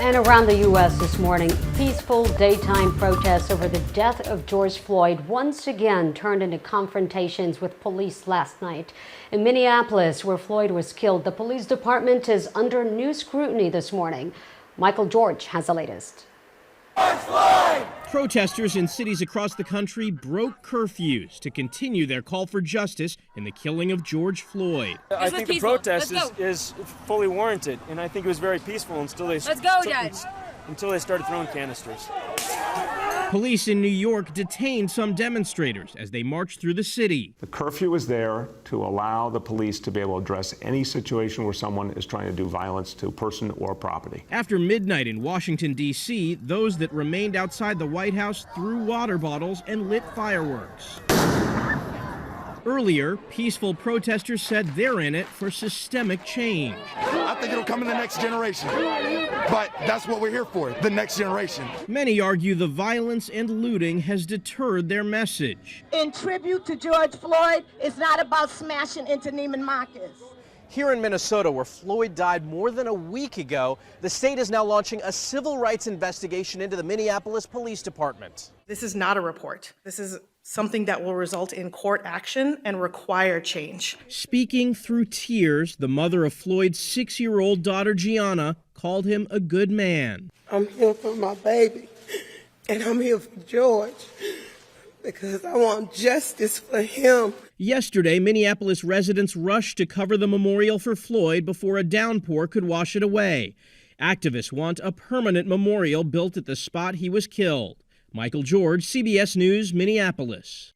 And around the U.S. this morning, peaceful daytime protests over the death of George Floyd once again turned into confrontations with police last night. In Minneapolis, where Floyd was killed, the police department is under new scrutiny this morning. Michael George has the latest. George Floyd! Protesters in cities across the country broke curfews to continue their call for justice in the killing of George Floyd. I think the protest is fully warranted, and I think it was very peaceful until they started throwing canisters. Police in New York detained some demonstrators as they marched through the city. The curfew was there to allow the police to be able to address any situation where someone is trying to do violence to person or property. After midnight in Washington, D.C., those that remained outside the White House threw water bottles and lit fireworks. Earlier, peaceful protesters said they're in it for systemic change. I think it'll come in the next generation, but that's what we're here for, the next generation. Many argue the violence and looting has deterred their message. In tribute to George Floyd, it's not about smashing into Neiman Marcus. Here in Minnesota, where Floyd died more than a week ago, the state is now launching a civil rights investigation into the Minneapolis Police Department. This is not a report. This is something that will result in court action and require change. Speaking through tears, the mother of Floyd's 6-year-old daughter, Gianna, called him a good man. I'm here for my baby, and I'm here for George, because I want justice for him. Yesterday, Minneapolis residents rushed to cover the memorial for Floyd before a downpour could wash it away. Activists want a permanent memorial built at the spot he was killed. Michael George, CBS News, Minneapolis.